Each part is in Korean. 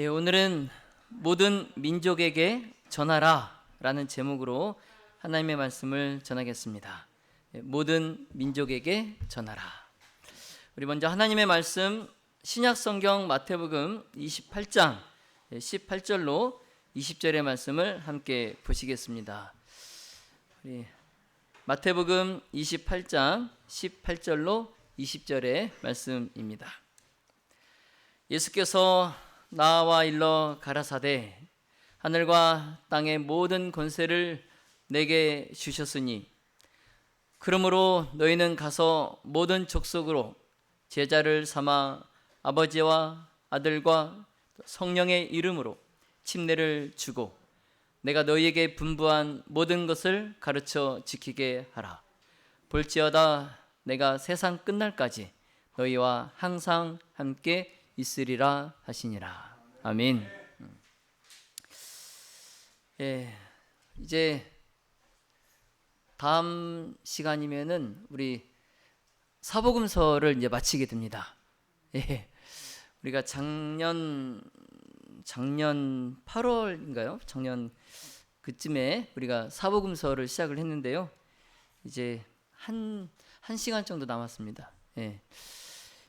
오늘은 모든 민족에게 전하라 라는 제목으로 하나님의 말씀을 전하겠습니다. 모든 민족에게 전하라. 우리 먼저 하나님의 말씀 신약성경 마태복음 28장 18절로 20절의 말씀을 함께 보시겠습니다. 우리 마태복음 28장 18절로 20절의 말씀입니다. 예수께서 나와 일러 가라사대 하늘과 땅의 모든 권세를 내게 주셨으니 그러므로 너희는 가서 모든 족속으로 제자를 삼아 아버지와 아들과 성령의 이름으로 침례를 주고 내가 너희에게 분부한 모든 것을 가르쳐 지키게 하라. 볼지어다 내가 세상 끝날까지 너희와 항상 함께 있으리라 하시니라. 아멘. 이제 다음 시간이면은 우리 사복음서를 이제 마치게 됩니다. 우리가 작년 8월인가요? 작년 그쯤에 우리가 사복음서를 시작을 했는데요. 이제 한 시간 정도 남았습니다.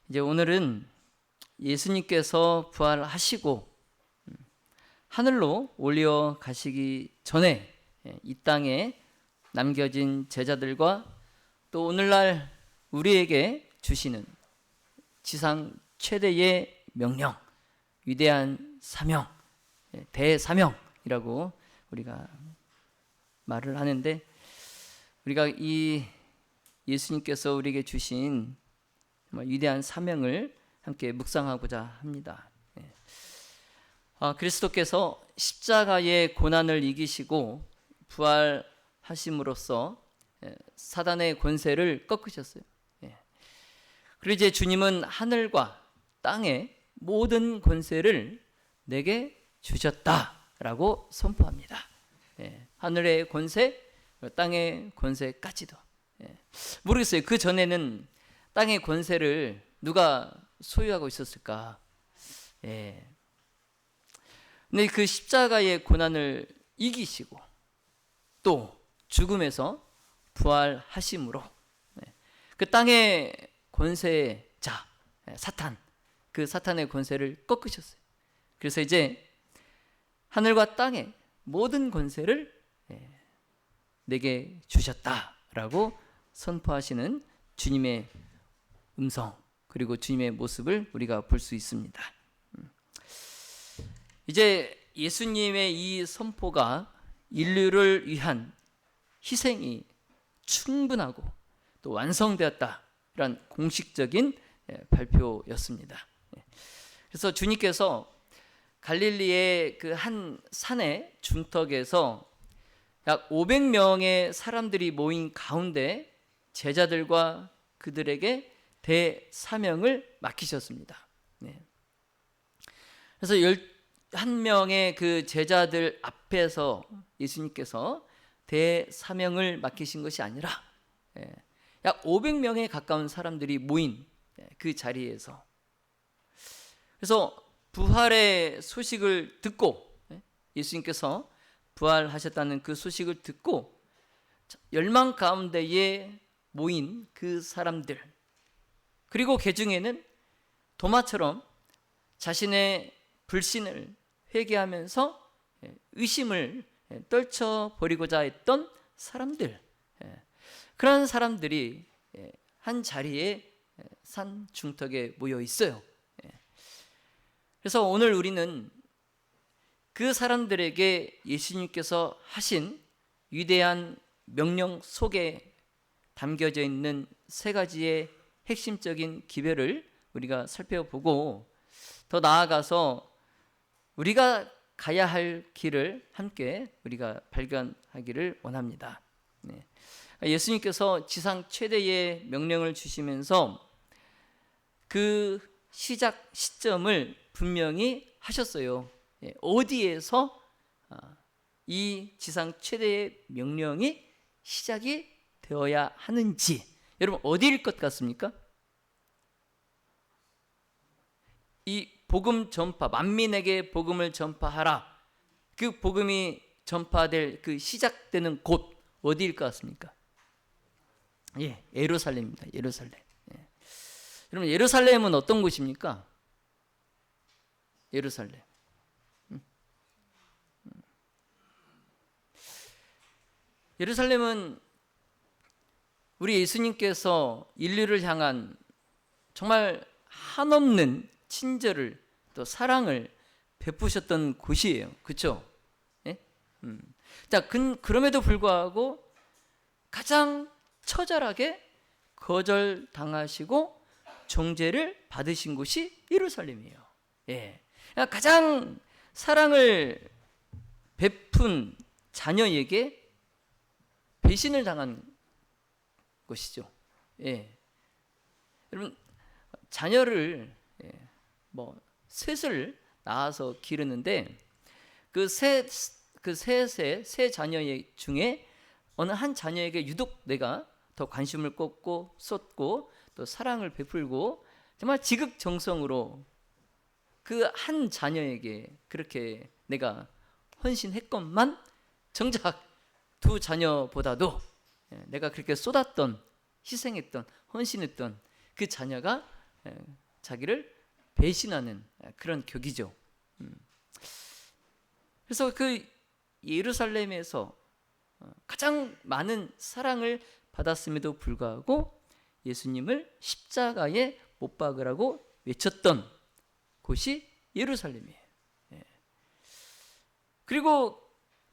이제 오늘은 예수님께서 부활하시고 하늘로 올려 가시기 전에 이 땅에 남겨진 제자들과 또 오늘날 우리에게 주시는 지상 최대의 명령, 위대한 사명, 대사명이라고 우리가 말을 하는데, 우리가 이 예수님께서 우리에게 주신 위대한 사명을 함께 묵상하고자 합니다. 그리스도께서 십자가의 고난을 이기시고 부활하심으로써 사단의 권세를 꺾으셨어요. 그리고 이제 주님은 하늘과 땅의 모든 권세를 내게 주셨다라고 선포합니다. 하늘의 권세, 땅의 권세까지도. 모르겠어요. 그 전에는 땅의 권세를 누가 소유하고 있었을까? 근데 그 십자가의 고난을 이기시고 또 죽음에서 부활하심으로 그 땅의 권세자 사탄, 그 사탄의 권세를 꺾으셨어요. 그래서 이제 하늘과 땅의 모든 권세를 내게 주셨다라고 선포하시는 주님의 음성, 그리고 주님의 모습을 우리가 볼 수 있습니다. 이제 예수님의 이 선포가 인류를 위한 희생이 충분하고 또 완성되었다라는 공식적인 발표였습니다. 그래서 주님께서 갈릴리의 그 한 산의 중턱에서 약 500명의 사람들이 모인 가운데 제자들과 그들에게 대사명을 맡기셨습니다. 그래서 11명의 그 제자들 앞에서 예수님께서 대사명을 맡기신 것이 아니라 약 500명에 가까운 사람들이 모인 그 자리에서, 그래서 부활의 소식을 듣고, 예수님께서 부활하셨다는 그 소식을 듣고 열망 가운데에 모인 그 사람들, 그리고 그 중에는 도마처럼 자신의 불신을 회개하면서 의심을 떨쳐버리고자 했던 사람들, 그런 사람들이 한 자리에 산 중턱에 모여 있어요. 그래서 오늘 우리는 그 사람들에게 예수님께서 하신 위대한 명령 속에 담겨져 있는 세 가지의 핵심적인 기별을 우리가 살펴보고, 더 나아가서 우리가 가야 할 길을 함께 우리가 발견하기를 원합니다. 예수님께서 지상 최대의 명령을 주시면서 그 시작 시점을 분명히 하셨어요. 어디에서 이 지상 최대의 명령이 시작이 되어야 하는지, 여러분 어디일 것 같습니까? 이 복음 전파, 만민에게 복음을 전파하라. 그 복음이 전파될 그 시작되는 곳 어디일 것 같습니까? 예, 예루살렘입니다. 예루살렘. 예. 여러분, 예루살렘은 어떤 곳입니까? 예루살렘. 예루살렘은 우리 예수님께서 인류를 향한 정말 한없는 친절을 또 사랑을 베푸셨던 곳이에요. 그렇죠? 예? 자, 그럼에도 불구하고 가장 처절하게 거절당하시고 정죄를 받으신 곳이 예루살렘이에요. 예. 그러니까 가장 사랑을 베푼 자녀에게 배신을 당한 것이죠. 예. 여러분, 자녀를 셋을 낳아서 기르는데 세 자녀 중에 어느 한 자녀에게 유독 내가 더 관심을 꽂고 쏟고 또 사랑을 베풀고 정말 지극정성으로 그 한 자녀에게 그렇게 내가 헌신했건만 정작 두 자녀보다도 내가 그렇게 쏟았던, 희생했던, 헌신했던 그 자녀가 자기를 배신하는 그런 격이죠. 그래서 그 예루살렘에서 가장 많은 사랑을 받았음에도 불구하고 예수님을 십자가에 못 박으라고 외쳤던 곳이 예루살렘이에요. 그리고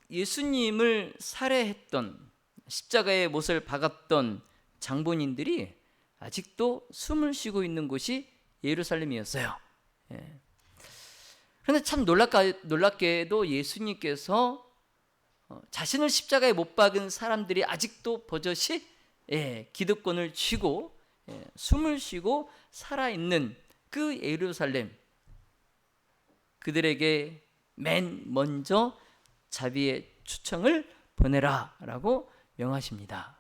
예수님을 살해했던, 십자가에 못을 박았던 장본인들이 아직도 숨을 쉬고 있는 곳이 예루살렘이었어요. 그런데 참 놀랍게도 예수님께서 자신을 십자가에 못 박은 사람들이 아직도 버젓이 기득권을 쥐고 숨을 쉬고 살아있는 그 예루살렘, 그들에게 맨 먼저 자비의 초청을 보내라 라고 명하십니다.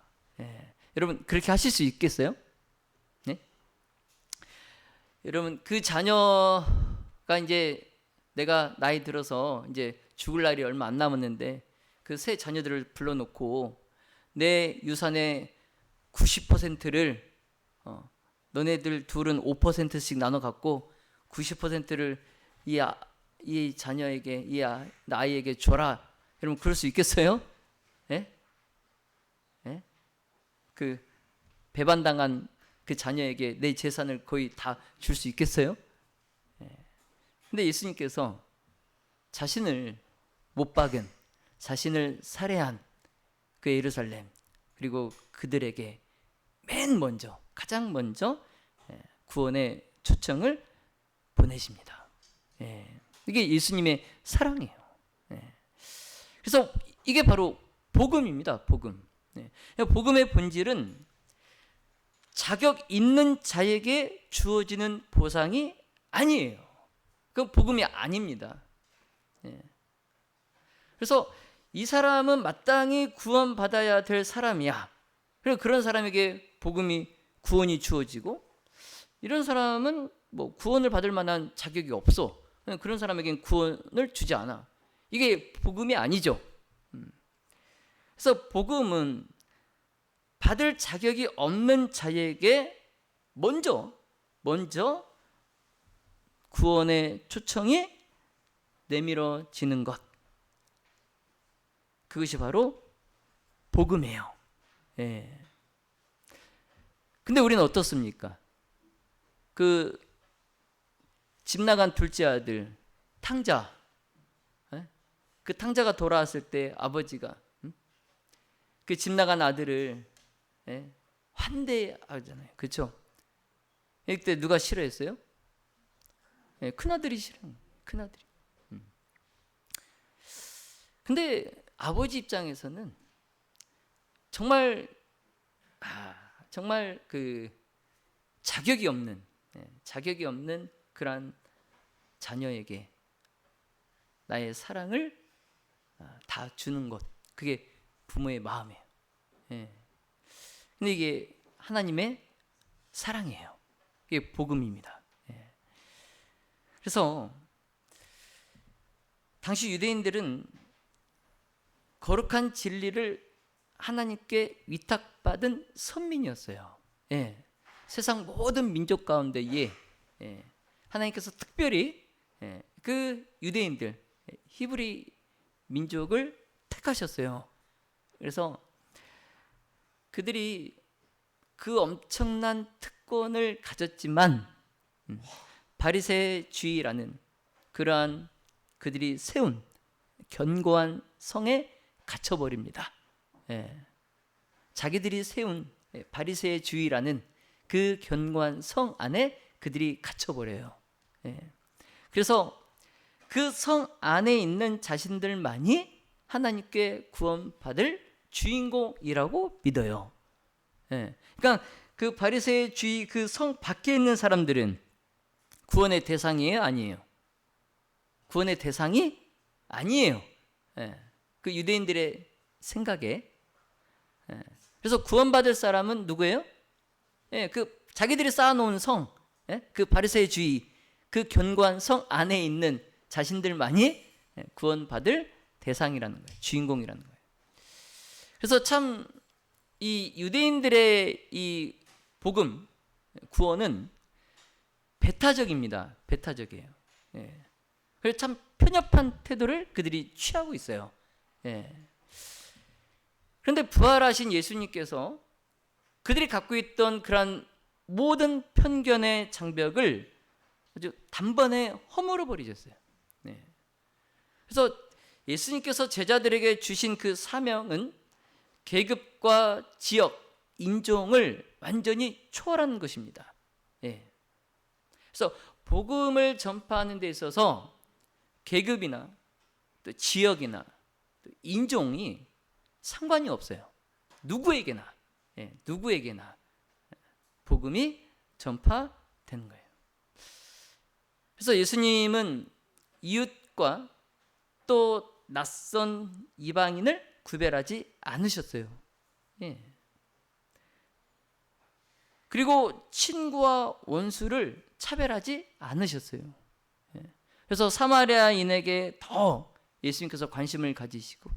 여러분, 그렇게 하실 수 있겠어요? 네? 여러분, 그 자녀가 이제 내가 나이 들어서 이제 죽을 날이 얼마 안 남았는데 그 세 자녀들을 불러놓고 내 유산의 90%를 너네들 둘은 5%씩 나눠 갖고 90%를 이 자녀에게, 이 아이에게 줘라. 여러분, 그럴 수 있겠어요? 예? 예? 그 배반당한 그 자녀에게 내 재산을 거의 다 줄 수 있겠어요? 근데 예수님께서 자신을 못 박은, 자신을 살해한 그 예루살렘, 그리고 그들에게 맨 먼저, 가장 먼저 구원의 초청을 보내십니다. 이게 예수님의 사랑이에요. 그래서 이게 바로 복음입니다. 복음. 복음의 본질은 자격 있는 자에게 주어지는 보상이 아니에요. 그건 복음이 아닙니다. 그래서 이 사람은 마땅히 구원받아야 될 사람이야. 그리고 그런 사람에게 구원이 주어지고, 이런 사람은 뭐 구원을 받을 만한 자격이 없어. 그런 사람에게는 구원을 주지 않아. 이게 복음이 아니죠. 그래서 복음은 받을 자격이 없는 자에게 먼저 구원의 초청이 내밀어지는 것, 그것이 바로 복음이에요. 근데 우리는 어떻습니까? 그 집 나간 둘째 아들 탕자, 그 탕자가 돌아왔을 때 아버지가 그 집 나간 아들을 환대하잖아요. 그렇죠? 이때 누가 싫어했어요? 큰아들이 싫어요. 큰아들이. 근데 아버지 입장에서는 정말 그 자격이 없는 그런 자녀에게 나의 사랑을 다 주는 것, 그게 부모의 마음이에요. 근데 이게 하나님의 사랑이에요. 이게 복음입니다. 그래서 당시 유대인들은 거룩한 진리를 하나님께 위탁받은 선민이었어요. 예. 세상 모든 민족 가운데에 하나님께서 특별히 그 유대인들, 히브리 민족을 택하셨어요. 그래서 그들이 그 엄청난 특권을 가졌지만 바리새주의라는 그러한 그들이 세운 견고한 성에 갇혀버립니다. 자기들이 세운 바리새주의라는 그 견고한 성 안에 그들이 갇혀버려요. 그래서 그 성 안에 있는 자신들만이 하나님께 구원받을 주인공이라고 믿어요. 그러니까 그 바리새주의 그 성 밖에 있는 사람들은 구원의 대상이에요, 아니에요? 구원의 대상이 아니에요. 그 유대인들의 생각에. 그래서 구원받을 사람은 누구예요? 그 자기들이 쌓아놓은 성, 그 바리새주의, 그 견고한 성 안에 있는 자신들만이 구원받을 대상이라는 거예요. 주인공이라는 거예요. 그래서 참 이 유대인들의 이 복음, 구원은 배타적입니다. 배타적이에요. 그래서 참 편협한 태도를 그들이 취하고 있어요. 그런데 부활하신 예수님께서 그들이 갖고 있던 그러한 모든 편견의 장벽을 아주 단번에 허물어 버리셨어요. 그래서 예수님께서 제자들에게 주신 그 사명은 계급과 지역, 인종을 완전히 초월하는 것입니다. 그래서 복음을 전파하는 데 있어서 계급이나 또 지역이나 또 인종이 상관이 없어요. 누구에게나 복음이 전파되는 거예요. 그래서 예수님은 이웃과 또 낯선 이방인을 구별하지 않으셨어요. 그리고 친구와 원수를 차별하지 않으셨어요. 그래서 사마리아인에게 더 예수님께서 관심을 가지시고,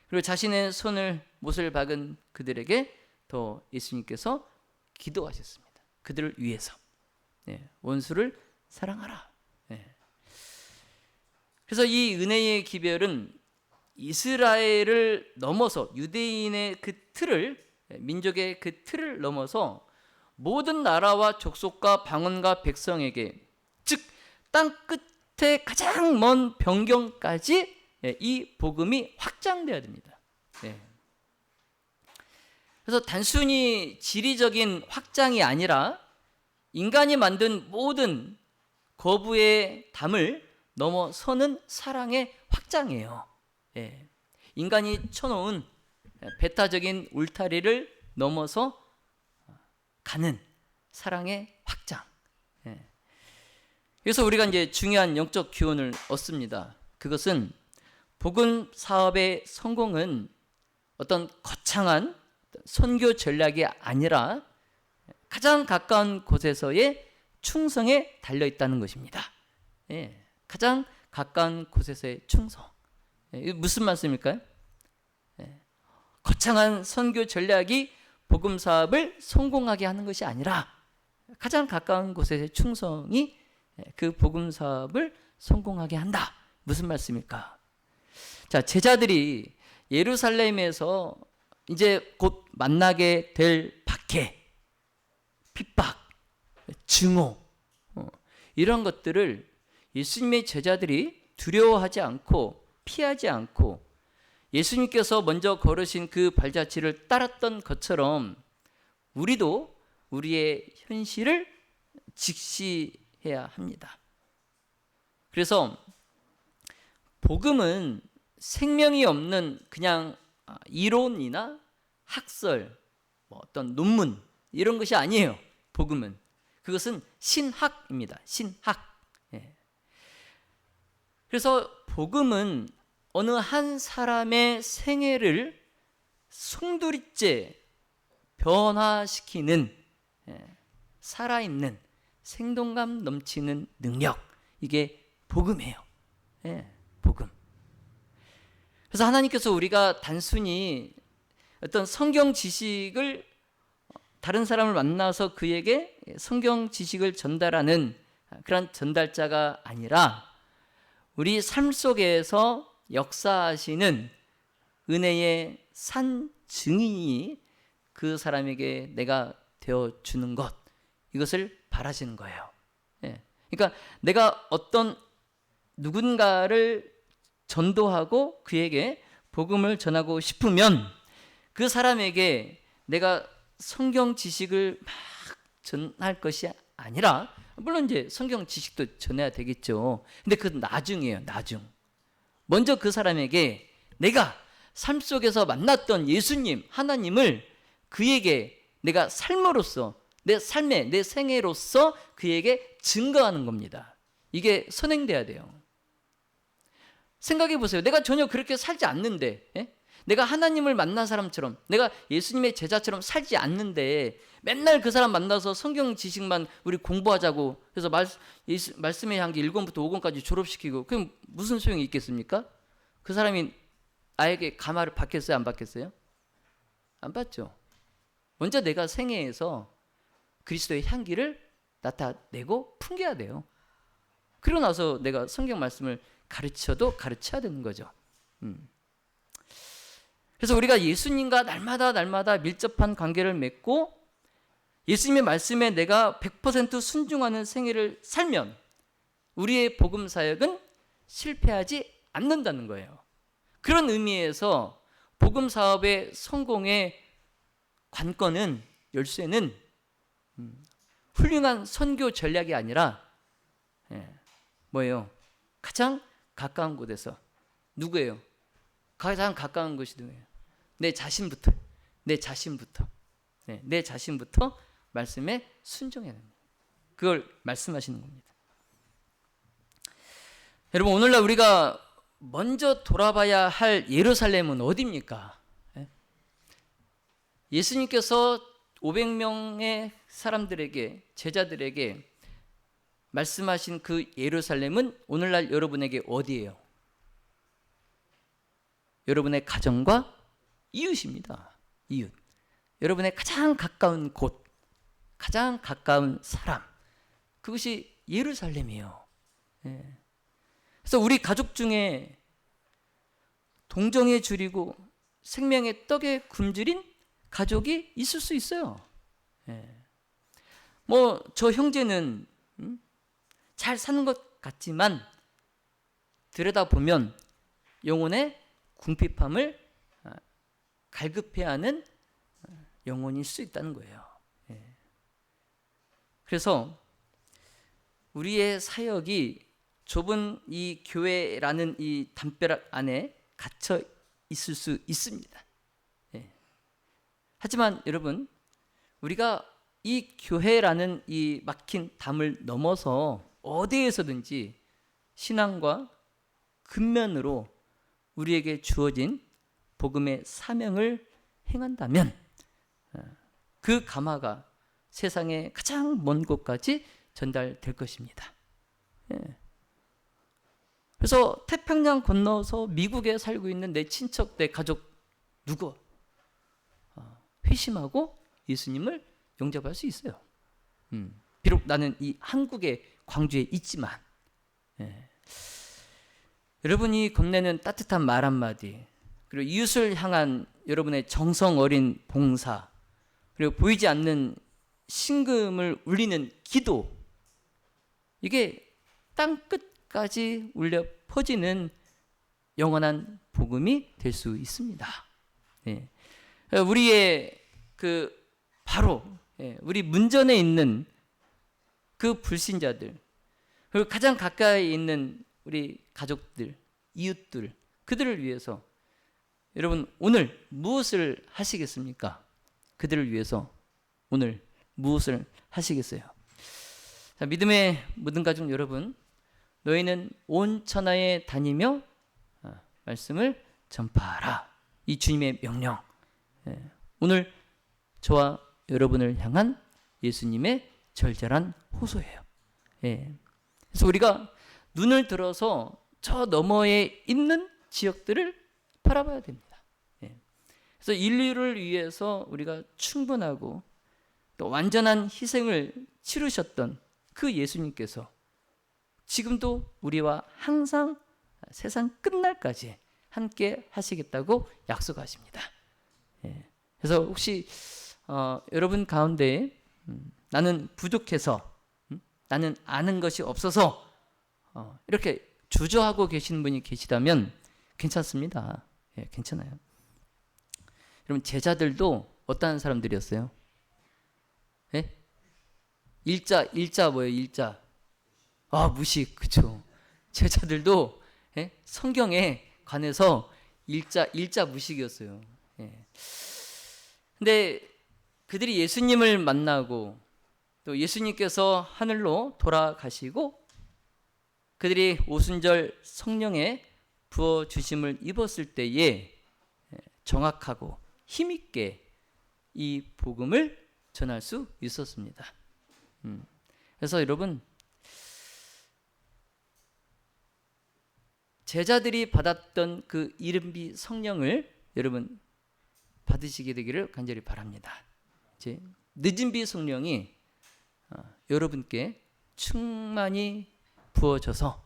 그리고 자신의 손을 못을 박은 그들에게 더 예수님께서 기도하셨습니다. 그들을 위해서. 원수를 사랑하라. 그래서 이 은혜의 기별은 이스라엘을 넘어서 유대인의 그 틀을, 민족의 그 틀을 넘어서 모든 나라와 족속과 방언과 백성에게, 즉 땅 끝에 가장 먼 변경까지 이 복음이 확장되어야 됩니다. 그래서 단순히 지리적인 확장이 아니라 인간이 만든 모든 거부의 담을 넘어서는 사랑의 확장이에요. 인간이 쳐놓은 배타적인 울타리를 넘어서 가는 사랑의 확장. 그래서 우리가 이제 중요한 영적 교훈을 얻습니다. 그것은 복음 사업의 성공은 어떤 거창한 선교 전략이 아니라 가장 가까운 곳에서의 충성에 달려 있다는 것입니다. 가장 가까운 곳에서의 충성. 이게 무슨 말씀일까요? 거창한 선교 전략이 복음 사업을 성공하게 하는 것이 아니라 가장 가까운 곳에서의 충성이 그 복음 사업을 성공하게 한다. 무슨 말씀일까? 자, 제자들이 예루살렘에서 이제 곧 만나게 될 박해, 핍박, 증오, 이런 것들을 예수님의 제자들이 두려워하지 않고 피하지 않고 예수님께서 먼저 걸으신 그 발자취를 따랐던 것처럼 우리도 우리의 현실을 직시해야 합니다. 그래서 복음은 생명이 없는 그냥 이론이나 학설, 어떤 논문 이런 것이 아니에요. 복음은 그것은 신학입니다. 신학. 그래서 복음은 어느 한 사람의 생애를 송두리째 변화시키는 살아있는 생동감 넘치는 능력, 이게 복음이에요. 예, 복음. 그래서 하나님께서 우리가 단순히 어떤 성경 지식을 다른 사람을 만나서 그에게 성경 지식을 전달하는 그런 전달자가 아니라 우리 삶 속에서 역사하시는 은혜의 산 증인이 그 사람에게 내가 되어주는 것, 이것을 바라시는 거예요. 예. 그러니까 내가 어떤 누군가를 전도하고 그에게 복음을 전하고 싶으면 그 사람에게 내가 성경 지식을 막 전할 것이 아니라, 물론 이제 성경 지식도 전해야 되겠죠. 근데 그 나중이에요, 나중. 먼저 그 사람에게 내가 삶 속에서 만났던 예수님, 하나님을 그에게 내가 삶으로써, 내 삶의, 내 생애로서 그에게 증거하는 겁니다. 이게 선행돼야 돼요. 생각해 보세요. 내가 전혀 그렇게 살지 않는데, 예? 내가 하나님을 만난 사람처럼, 내가 예수님의 제자처럼 살지 않는데 맨날 그 사람 만나서 성경 지식만 우리 공부하자고 해서 말씀의 향기 1권부터 5권까지 졸업시키고, 그럼 무슨 소용이 있겠습니까? 그 사람이 나에게 감화를 받겠어요, 안 받겠어요? 안 받죠. 먼저 내가 생애에서 그리스도의 향기를 나타내고 풍겨야 돼요. 그러고 나서 내가 성경 말씀을 가르쳐도 가르쳐야 되는 거죠. 그래서 우리가 예수님과 날마다 밀접한 관계를 맺고 예수님의 말씀에 내가 100% 순종하는 생애를 살면 우리의 복음 사역은 실패하지 않는다는 거예요. 그런 의미에서 복음 사업의 성공의 관건은, 열쇠는 훌륭한 선교 전략이 아니라 뭐예요? 가장 가까운 곳에서, 누구예요? 가장 가까운 것이 누구예요? 내 자신부터 말씀에 순종해야 됩니다. 그걸 말씀하시는 겁니다. 여러분, 오늘날 우리가 먼저 돌아봐야 할 예루살렘은 어디입니까? 예수님께서 500명의 사람들에게, 제자들에게 말씀하신 그 예루살렘은 오늘날 여러분에게 어디예요? 여러분의 가정과 이웃입니다. 이웃. 여러분의 가장 가까운 곳, 가장 가까운 사람, 그것이 예루살렘이에요. 예. 그래서 우리 가족 중에 동정의 줄이고 생명의 떡에 굶주린 가족이 있을 수 있어요. 예. 뭐 저 형제는 잘 사는 것 같지만 들여다보면 영혼의 궁핍함을 갈급해야 하는 영혼일 수 있다는 거예요. 예. 그래서 우리의 사역이 좁은 이 교회라는 이 담벼락 안에 갇혀 있을 수 있습니다. 예. 하지만 여러분, 우리가 이 교회라는 이 막힌 담을 넘어서 어디에서든지 신앙과 근면으로 우리에게 주어진 복음의 사명을 행한다면 그 감화가 세상의 가장 먼 곳까지 전달될 것입니다. 예. 그래서 태평양 건너서 미국에 살고 있는 내 친척, 내 가족 누구 회심하고 예수님을 영접할 수 있어요. 비록 나는 이 한국의 광주에 있지만, 예. 여러분이 건네는 따뜻한 말 한마디, 그리고 이웃을 향한 여러분의 정성 어린 봉사, 그리고 보이지 않는 신금을 울리는 기도, 이게 땅 끝까지 울려 퍼지는 영원한 복음이 될 수 있습니다. 예. 우리의 바로 우리 문전에 있는 그 불신자들, 그리고 가장 가까이 있는 우리 가족들, 이웃들, 그들을 위해서 여러분 오늘 무엇을 하시겠습니까? 그들을 위해서 오늘 무엇을 하시겠어요? 자, 믿음의 모든 가족 여러분, 너희는 온 천하에 다니며 말씀을 전파하라. 이 주님의 명령, 오늘 저와 여러분을 향한 예수님의 절절한 호소예요. 그래서 우리가 눈을 들어서 저 너머에 있는 지역들을 바라봐야 됩니다. 그래서 인류를 위해서 우리가 충분하고 또 완전한 희생을 치르셨던 그 예수님께서 지금도 우리와 항상 세상 끝날까지 함께 하시겠다고 약속하십니다. 그래서 혹시 여러분 가운데 나는 부족해서 나는 아는 것이 없어서 이렇게 주저하고 계시는 분이 계시다면 괜찮습니다. 괜찮아요. 여러분 제자들도 어떠한 사람들이었어요? 일자 뭐예요? 일자. 무식. 그렇죠. 제자들도 성경에 관해서 일자 무식이었어요. 근데 그들이 예수님을 만나고 또 예수님께서 하늘로 돌아가시고 그들이 오순절 성령의 부어 주심을 입었을 때에 정확하고 힘있게 이 복음을 전할 수 있었습니다. 그래서 여러분 제자들이 받았던 그 이른비 성령을 여러분 받으시게 되기를 간절히 바랍니다. 이제 늦은 비 성령이 여러분께 충만히 부어져서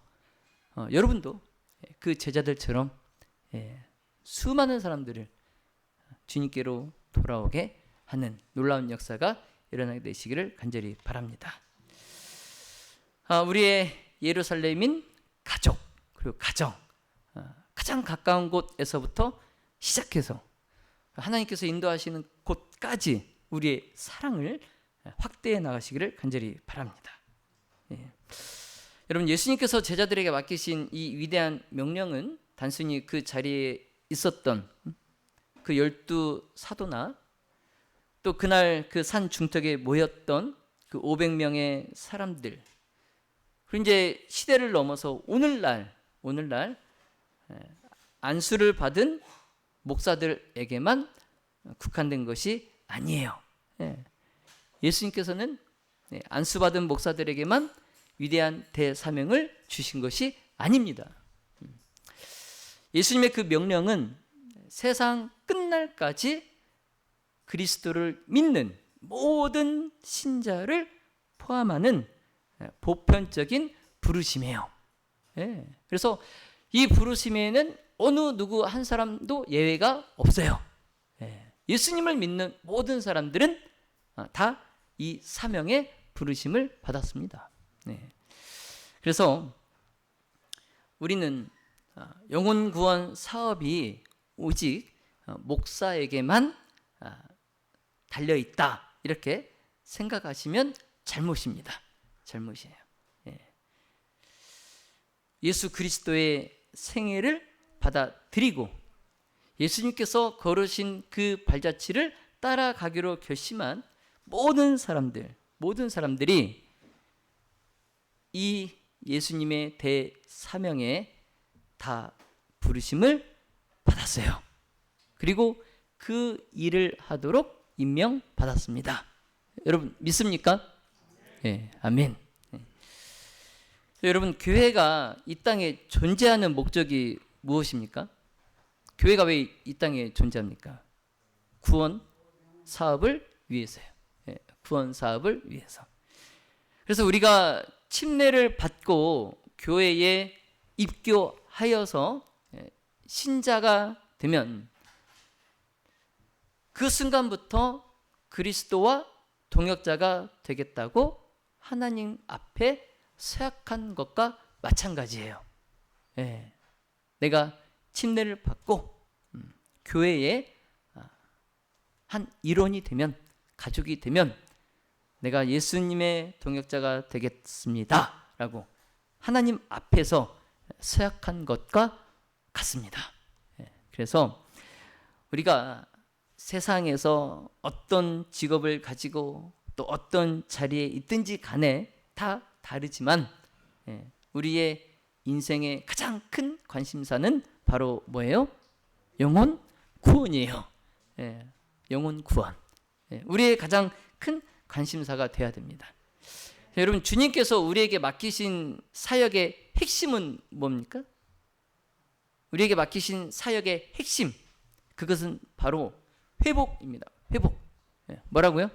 여러분도 그 제자들처럼 수많은 사람들을 주님께로 돌아오게 하는 놀라운 역사가 일어나게 되시기를 간절히 바랍니다. 우리의 예루살렘인 가족 그리고 가정 가장 가까운 곳에서부터 시작해서 하나님께서 인도하시는 곳까지 우리의 사랑을 확대해 나가시기를 간절히 바랍니다. 여러분 예수님께서 제자들에게 맡기신 이 위대한 명령은 단순히 그 자리에 있었던 그 12 사도나 또 그날 그 산 중턱에 모였던 그 500명의 사람들 그리고 이제 시대를 넘어서 오늘날 안수를 받은 목사들에게만 국한된 것이 아니에요. 예수님께서는 안수받은 목사들에게만 위대한 대사명을 주신 것이 아닙니다. 예수님의 그 명령은 세상 끝날까지 그리스도를 믿는 모든 신자를 포함하는 보편적인 부르심이에요. 그래서 이 부르심에는 어느 누구 한 사람도 예외가 없어요. 예수님을 믿는 모든 사람들은 다 이 사명의 부르심을 받았습니다. 그래서 우리는 영혼 구원 사업이 오직 목사에게만 달려있다 이렇게 생각하시면 잘못입니다. 잘못이에요. 예수 그리스도의 생애를 받아들이고 예수님께서 걸으신 그 발자취를 따라가기로 결심한 모든 사람들이 이 예수님의 대사명에 다 부르심을 받았어요. 그리고 그 일을 하도록 임명받았습니다. 여러분 믿습니까? 아멘. 여러분 교회가 이 땅에 존재하는 목적이 무엇입니까? 교회가 왜 이 땅에 존재합니까? 구원 사업을 위해서요. 구원 사업을 위해서. 그래서 우리가 침례를 받고 교회에 입교하여서 신자가 되면 그 순간부터 그리스도와 동역자가 되겠다고 하나님 앞에 서약한 것과 마찬가지예요. 내가 침례를 받고 교회의 한 일원이 되면 가족이 되면 내가 예수님의 동역자가 되겠습니다 라고 하나님 앞에서 서약한 것과 같습니다. 그래서 우리가 세상에서 어떤 직업을 가지고 또 어떤 자리에 있든지 간에 다 다르지만 우리의 인생의 가장 큰 관심사는 바로 뭐예요? 영혼 구원이에요. 영혼 구원. 우리의 가장 큰 관심사가 돼야 됩니다. 여러분, 주님께서 우리에게 맡기신 사역의 핵심은 뭡니까? 우리에게 맡기신 사역의 핵심, 그것은 바로 회복입니다. 회복. 뭐라고요?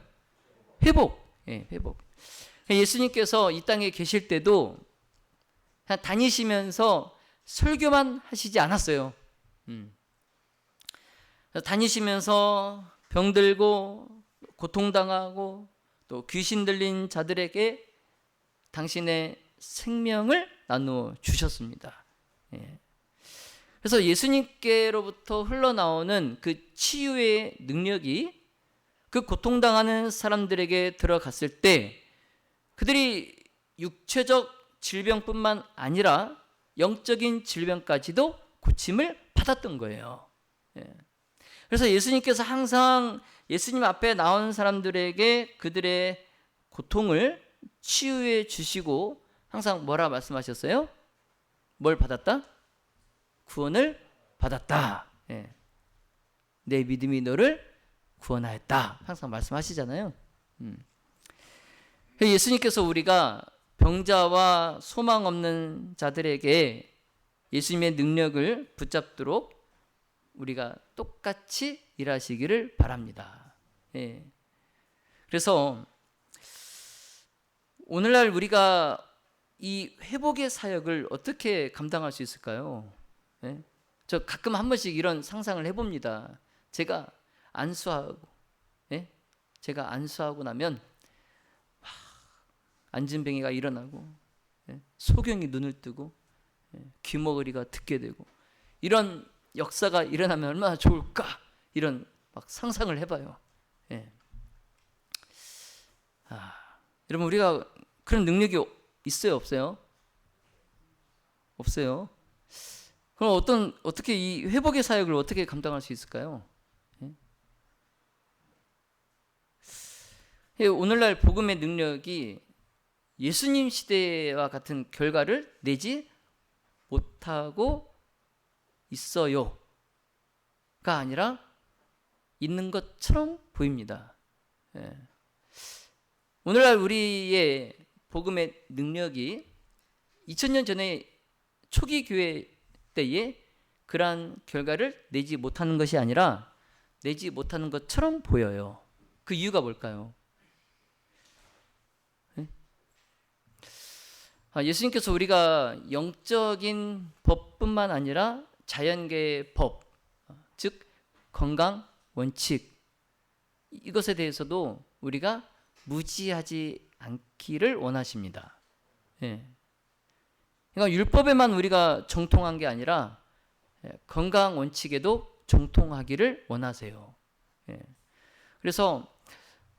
회복. 회복. 예수님께서 이 땅에 계실 때도 그냥 다니시면서 설교만 하시지 않았어요. 다니시면서 병들고 고통당하고 또 귀신 들린 자들에게 당신의 생명을 나누어 주셨습니다. 그래서 예수님께로부터 흘러나오는 그 치유의 능력이 그 고통당하는 사람들에게 들어갔을 때 그들이 육체적 질병뿐만 아니라 영적인 질병까지도 고침을 받았던 거예요. 그래서 예수님께서 항상 예수님 앞에 나온 사람들에게 그들의 고통을 치유해 주시고 항상 뭐라 말씀하셨어요? 뭘 받았다? 구원을 받았다. 내 믿음이 너를 구원하였다. 항상 말씀하시잖아요. 예수님께서 우리가 병자와 소망 없는 자들에게 예수님의 능력을 붙잡도록 우리가 똑같이 일하시기를 바랍니다. 그래서 오늘날 우리가 이 회복의 사역을 어떻게 감당할 수 있을까요? 저 가끔 한 번씩 이런 상상을 해봅니다. 제가 안수하고 나면 안진뱅이가 일어나고 소경이 눈을 뜨고 귀머거리가 듣게 되고 이런 역사가 일어나면 얼마나 좋을까, 이런 막 상상을 해봐요. 여러분, 우리가 그런 능력이 있어요, 없어요? 없어요. 그럼 어떻게 이 회복의 사역을 어떻게 감당할 수 있을까요? 오늘날 복음의 능력이 예수님 시대와 같은 결과를 내지 못하고 있어요가 아니라 있는 것처럼 보입니다. 오늘날 우리의 복음의 능력이 2000년 전에 초기 교회 때에 그러한 결과를 내지 못하는 것이 아니라 내지 못하는 것처럼 보여요. 그 이유가 뭘까요? 예수님께서 우리가 영적인 법뿐만 아니라 자연계의 법, 즉 건강 원칙, 이것에 대해서도 우리가 무지하지 않기를 원하십니다. 그러니까 율법에만 우리가 정통한 게 아니라 건강 원칙에도 정통하기를 원하세요. 그래서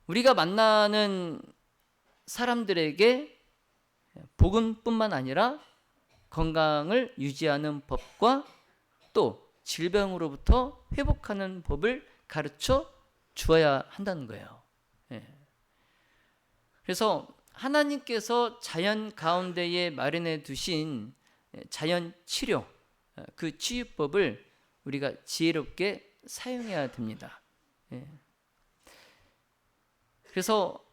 우리가 만나는 사람들에게 복음뿐만 아니라 건강을 유지하는 법과 또 질병으로부터 회복하는 법을 가르쳐 주어야 한다는 거예요. 그래서 하나님께서 자연 가운데에 마련해 두신 자연 치료, 그 치유법을 우리가 지혜롭게 사용해야 됩니다. 그래서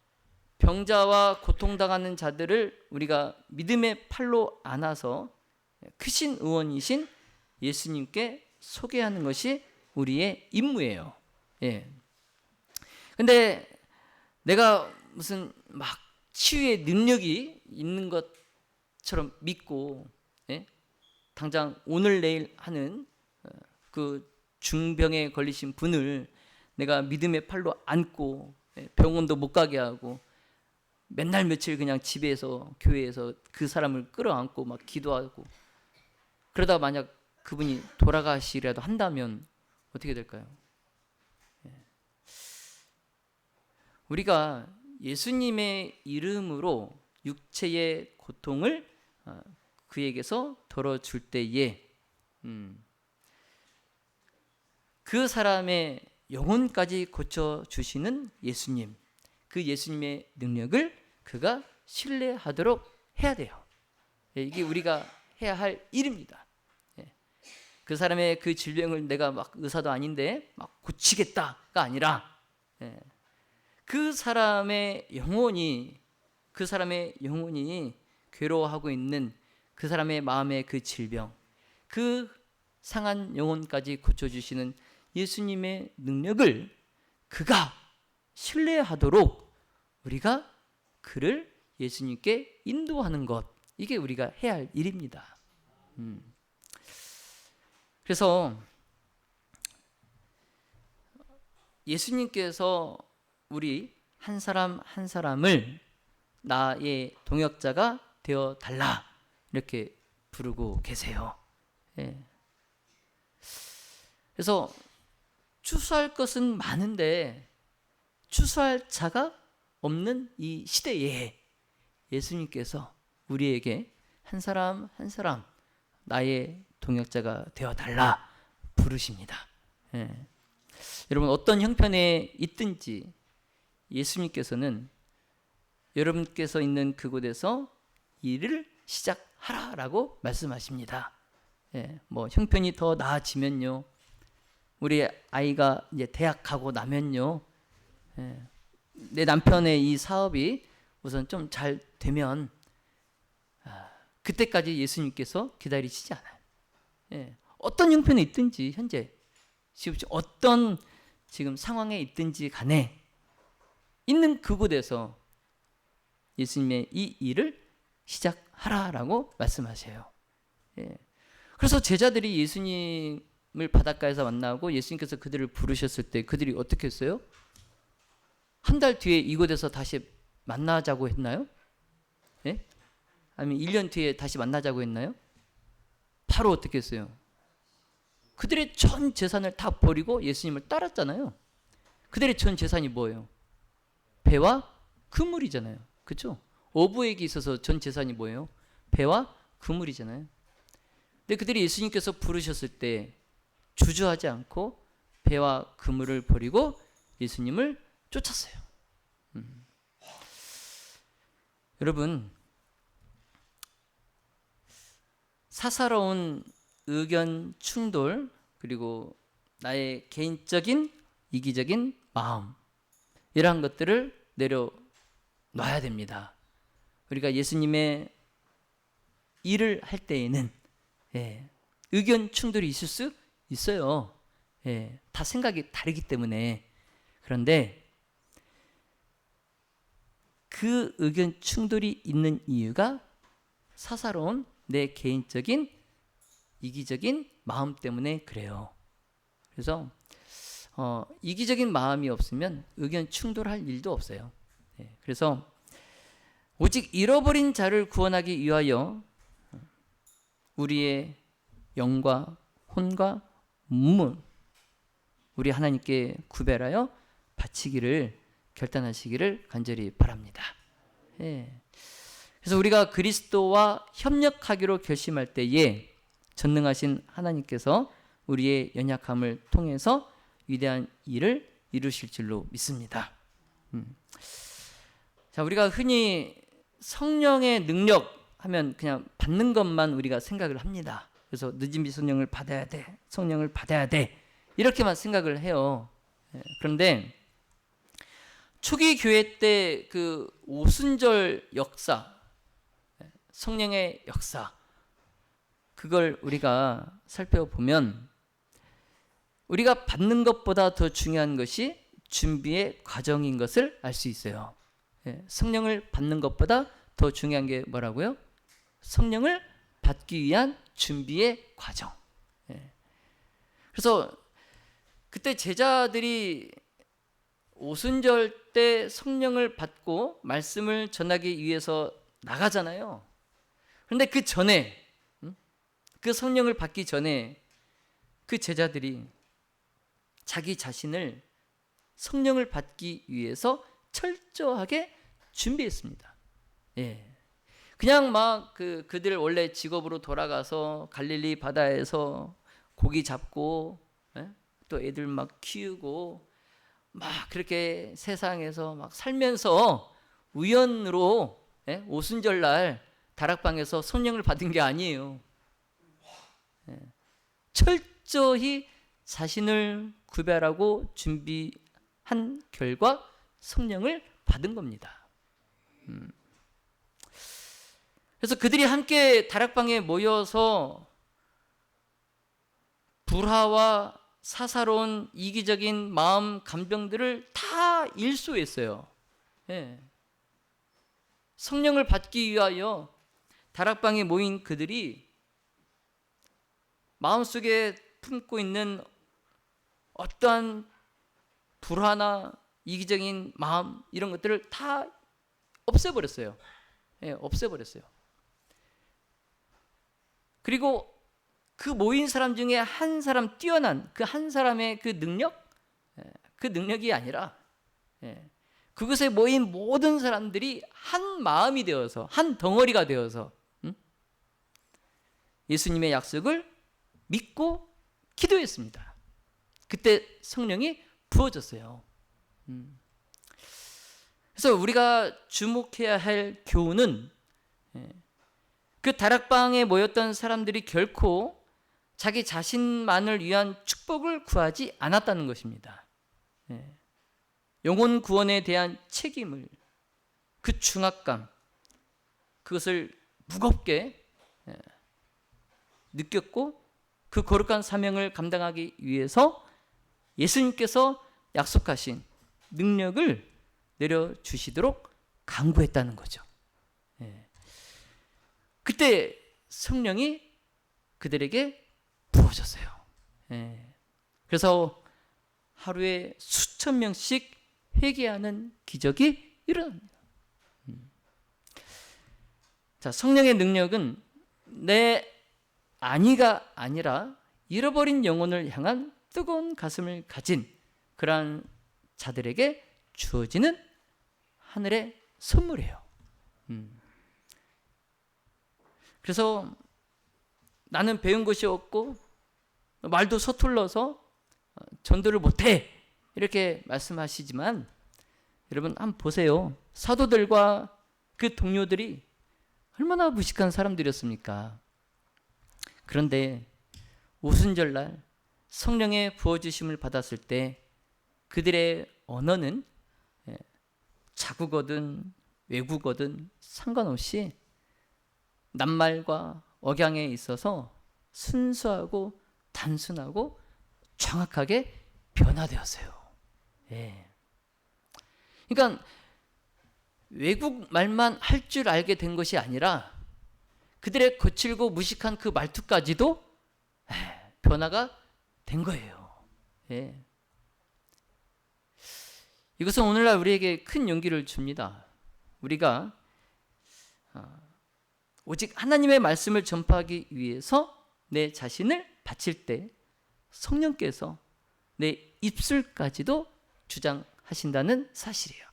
병자와 고통당하는 자들을 우리가 믿음의 팔로 안아서 크신 의원이신 예수님께 소개하는 것이 우리의 임무예요. 근데 내가 무슨 막 치유의 능력이 있는 것처럼 믿고 당장 오늘 내일 하는 그 중병에 걸리신 분을 내가 믿음의 팔로 안고 병원도 못 가게 하고 맨날 며칠 그냥 집에서 교회에서 그 사람을 끌어안고 막 기도하고 그러다 만약 그분이 돌아가시라도 한다면 어떻게 될까요? 우리가 예수님의 이름으로 육체의 고통을 그에게서 덜어줄 때에 그 사람의 영혼까지 고쳐주시는 예수님, 그 예수님의 능력을 그가 신뢰하도록 해야 돼요. 이게 우리가 해야 할 일입니다. 그 사람의 그 질병을 내가 막 의사도 아닌데 막 고치겠다가 아니라 그 사람의 영혼이 그 사람의 영혼이 괴로워하고 있는 그 사람의 마음의 그 질병, 그 상한 영혼까지 고쳐주시는 예수님의 능력을 그가 신뢰하도록 우리가 그를 예수님께 인도하는 것, 이게 우리가 해야 할 일입니다. 그래서 예수님께서 우리 한 사람 한 사람을 나의 동역자가 되어 달라 이렇게 부르고 계세요. 예. 그래서 추수할 것은 많은데 추수할 자가 없는 이 시대에 예수님께서 우리에게 한 사람 한 사람 나의 동역자가 되어 달라 부르십니다. 예. 여러분 어떤 형편에 있든지 예수님께서는 여러분께서 있는 그곳에서 일을 시작하라라고 말씀하십니다. 예, 뭐 형편이 더 나아지면요, 우리 아이가 이제 대학 가고 나면요, 예, 내 남편의 이 사업이 우선 좀 잘 되면 그때까지 예수님께서 기다리시지 않아요. 예, 어떤 형편에 있든지 현재 지금 어떤 지금 상황에 있든지 간에 있는 그곳에서 예수님의 이 일을 시작하라라고 말씀하세요. 예. 그래서 제자들이 예수님을 바닷가에서 만나고 예수님께서 그들을 부르셨을 때 그들이 어떻게 했어요? 한 달 뒤에 이곳에서 다시 만나자고 했나요? 예? 아니면 1년 뒤에 다시 만나자고 했나요? 바로 어떻게 했어요? 그들의 전 재산을 다 버리고 예수님을 따랐잖아요. 그들의 전 재산이 뭐예요? 배와 그물이잖아요. 그렇죠? 어부에게 있어서 전 재산이 뭐예요? 배와 그물이잖아요. 근데 그들이 예수님께서 부르셨을 때 주저하지 않고 배와 그물을 버리고 예수님을 쫓았어요. 여러분, 사사로운 의견 충돌, 그리고 나의 개인적인 이기적인 마음, 이러한 것들을 내려놔야 됩니다. 우리가 예수님의 일을 할 때에는 의견 충돌이 있을 수 있어요. 다 생각이 다르기 때문에. 그런데 그 의견 충돌이 있는 이유가 사사로운 내 개인적인 이기적인 마음 때문에 그래요. 그래서 이기적인 마음이 없으면 의견 충돌할 일도 없어요. 그래서 오직 잃어버린 자를 구원하기 위하여 우리의 영과 혼과 몸을 우리 하나님께 구별하여 바치기를 결단하시기를 간절히 바랍니다. 그래서 우리가 그리스도와 협력하기로 결심할 때에 전능하신 하나님께서 우리의 연약함을 통해서 위대한 일을 이루실 줄로 믿습니다. 자, 우리가 흔히 성령의 능력 하면 그냥 받는 것만 우리가 생각을 합니다. 그래서 늦은비 성령을 받아야 돼, 성령을 받아야 돼, 이렇게만 생각을 해요. 그런데 초기 교회 때 그 오순절 역사, 성령의 역사, 그걸 우리가 살펴보면 우리가 받는 것보다 더 중요한 것이 준비의 과정인 것을 알 수 있어요. 성령을 받는 것보다 더 중요한 게 뭐라고요? 성령을 받기 위한 준비의 과정. 그래서 그때 제자들이 오순절 때 성령을 받고 말씀을 전하기 위해서 나가잖아요. 그런데 그 전에, 그 성령을 받기 전에 그 제자들이 자기 자신을 성령을 받기 위해서 철저하게 준비했습니다. 그냥 막 그들 원래 직업으로 돌아가서 갈릴리 바다에서 고기 잡고 또 애들 막 키우고 막 그렇게 세상에서 막 살면서 우연으로 오순절날 다락방에서 성령을 받은 게 아니에요. 철저히 자신을 구별하고 준비한 결과 성령을 받은 겁니다. 그래서 그들이 함께 다락방에 모여서 불화와 사사로운 이기적인 마음 감정들을 다 일소했어요. 예. 성령을 받기 위하여 다락방에 모인 그들이 마음속에 품고 있는 어떠한 불화나 이기적인 마음 이런 것들을 다 없애버렸어요. 예, 없애버렸어요. 그리고 그 모인 사람 중에 한 사람 뛰어난 그 한 사람의 그 능력, 그 능력이 아니라 그것에 모인 모든 사람들이 한 마음이 되어서 한 덩어리가 되어서 예수님의 약속을 믿고 기도했습니다. 그때 성령이 부어졌어요. 그래서 우리가 주목해야 할 교훈은 그 다락방에 모였던 사람들이 결코 자기 자신만을 위한 축복을 구하지 않았다는 것입니다. 영혼 구원에 대한 책임을, 그 중압감, 그것을 무겁게 느꼈고 그 거룩한 사명을 감당하기 위해서 예수님께서 약속하신 능력을 내려주시도록 간구했다는 거죠. 그때 성령이 그들에게 부어졌어요. 그래서 하루에 수천 명씩 회개하는 기적이 일어납니다. 자, 성령의 능력은 내 안위가 아니라 잃어버린 영혼을 향한 뜨거운 가슴을 가진 그러한 자들에게 주어지는 하늘의 선물이에요. 그래서 나는 배운 것이 없고 말도 서툴러서 전도를 못해 이렇게 말씀하시지만 여러분 한번 보세요. 사도들과 그 동료들이 얼마나 무식한 사람들이었습니까? 그런데 오순절날 성령의 부어주심을 받았을 때 그들의 언어는 자국어든 외국어든 상관없이 낱말과 억양에 있어서 순수하고 단순하고 정확하게 변화되었어요. 그러니까 외국 말만 할 줄 알게 된 것이 아니라 그들의 거칠고 무식한 그 말투까지도 변화가 된 거예요. 이것은 오늘날 우리에게 큰 용기를 줍니다. 우리가 오직 하나님의 말씀을 전파하기 위해서 내 자신을 바칠 때 성령께서 내 입술까지도 주장하신다는 사실이에요.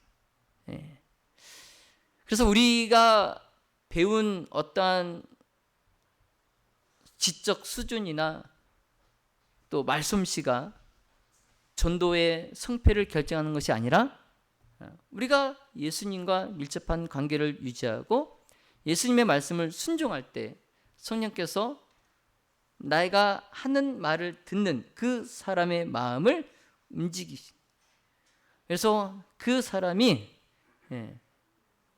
그래서 우리가 배운 어떠한 지적 수준이나 또 말솜씨가 전도의 성패를 결정하는 것이 아니라 우리가 예수님과 밀접한 관계를 유지하고 예수님의 말씀을 순종할 때 성령께서 내가 하는 말을 듣는 그 사람의 마음을 움직이시. 그래서 그 사람이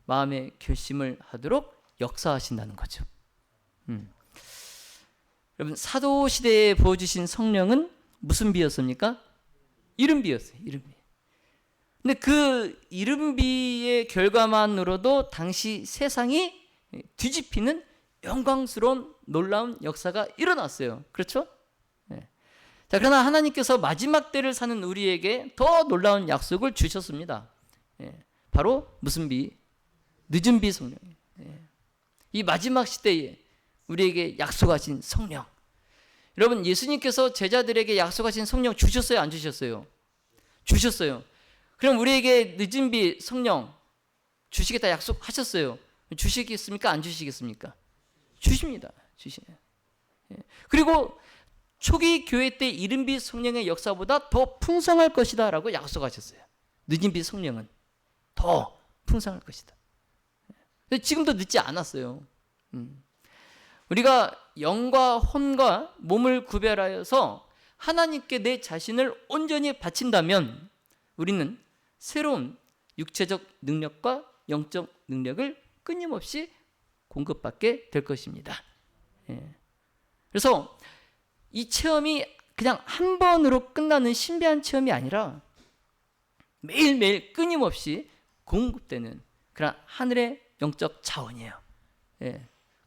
마음의 결심을 하도록 역사하신다는 거죠. 여러분 사도 시대에 부어주신 성령은 무슨 비였습니까? 이른비였어요. 이른비. 근데 그 이른비의 결과만으로도 당시 세상이 뒤집히는 영광스러운 놀라운 역사가 일어났어요. 그렇죠? 자, 그러나 하나님께서 마지막 때를 사는 우리에게 더 놀라운 약속을 주셨습니다. 바로 무슨 비? 늦은 비 성령. 이 마지막 시대에 우리에게 약속하신 성령. 여러분 예수님께서 제자들에게 약속하신 성령 주셨어요? 안 주셨어요? 주셨어요. 그럼 우리에게 늦은 비 성령 주시겠다 약속하셨어요. 주시겠습니까? 안 주시겠습니까? 주십니다. 주시네요. 그리고 초기 교회 때 이른 비 성령의 역사보다 더 풍성할 것이다 라고 약속하셨어요. 늦은 비 성령은 더 풍성할 것이다. 지금도 늦지 않았어요. 우리가 영과 혼과 몸을 구별하여서 하나님께 내 자신을 온전히 바친다면 우리는 새로운 육체적 능력과 영적 능력을 끊임없이 공급받게 될 것입니다. 그래서 이 체험이 그냥 한 번으로 끝나는 신비한 체험이 아니라 매일매일 끊임없이 공급되는 그런 하늘의 영적 자원이에요.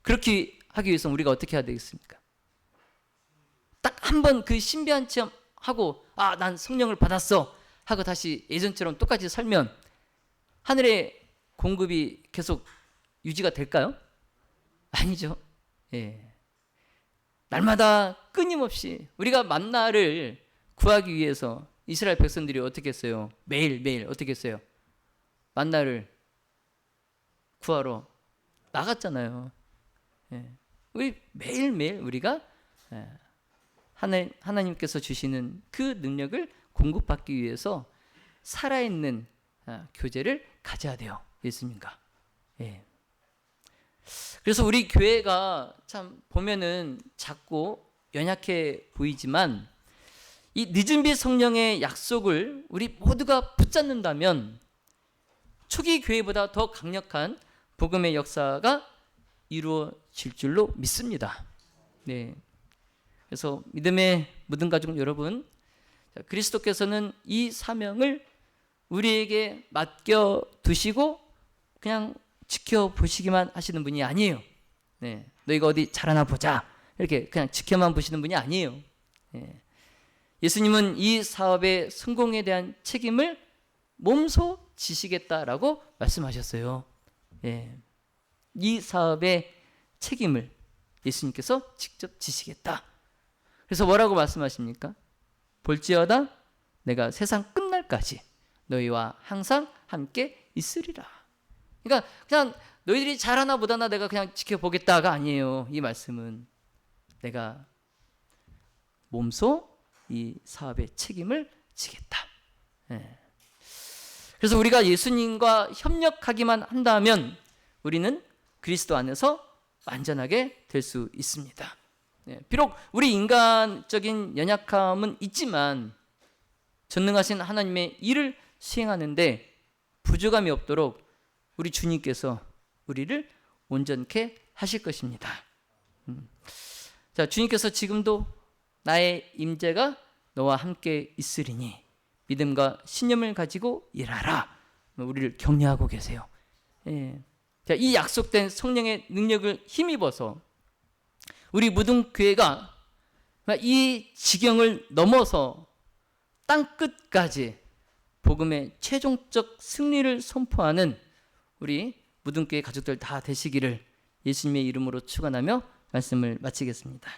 그렇게 하기 위해서 우리가 어떻게 해야 되겠습니까? 딱 한 번 그 신비한 체험하고 난 성령을 받았어 하고 다시 예전처럼 똑같이 살면 하늘의 공급이 계속 유지가 될까요? 아니죠. 날마다 끊임없이 우리가 만나를 구하기 위해서 이스라엘 백성들이 어떻게 했어요? 매일매일 어떻게 했어요? 만나를 구하러 나갔잖아요. 우리 매일매일 우리가 하나님께서 주시는 그 능력을 공급받기 위해서 살아있는 교제를 가져야 돼요. 예수님과. 그래서 우리 교회가 참 보면은 작고 연약해 보이지만 이 늦은 빛 성령의 약속을 우리 모두가 붙잡는다면 초기 교회보다 더 강력한 복음의 역사가 이루어질 줄로 믿습니다. 그래서 믿음의 모든 가족 여러분, 그리스도께서는 이 사명을 우리에게 맡겨 두시고 그냥 지켜보시기만 하시는 분이 아니에요. 너희가 어디 잘하나 보자 이렇게 그냥 지켜만 보시는 분이 아니에요. 예수님은 이 사업의 성공에 대한 책임을 몸소 지시겠다라고 말씀하셨어요. 이 사업의 책임을 예수님께서 직접 지시겠다. 그래서 뭐라고 말씀하십니까? 볼지어다 내가 세상 끝날까지 너희와 항상 함께 있으리라. 그러니까 그냥 너희들이 잘하나 보다나 내가 그냥 지켜보겠다가 아니에요. 이 말씀은 내가 몸소 이 사업의 책임을 지겠다. 그래서 우리가 예수님과 협력하기만 한다면 우리는 그리스도 안에서 완전하게 될 수 있습니다. 비록 우리 인간적인 연약함은 있지만 전능하신 하나님의 일을 수행하는데 부족함이 없도록 우리 주님께서 우리를 온전케 하실 것입니다. 자, 주님께서 지금도 나의 임재가 너와 함께 있으리니 믿음과 신념을 가지고 일하라. 우리를 격려하고 계세요. 자, 이 약속된 성령의 능력을 힘입어서 우리 무등교회가 이 지경을 넘어서 땅 끝까지 복음의 최종적 승리를 선포하는 우리 무등교회 가족들 다 되시기를 예수님의 이름으로 축원하며 말씀을 마치겠습니다.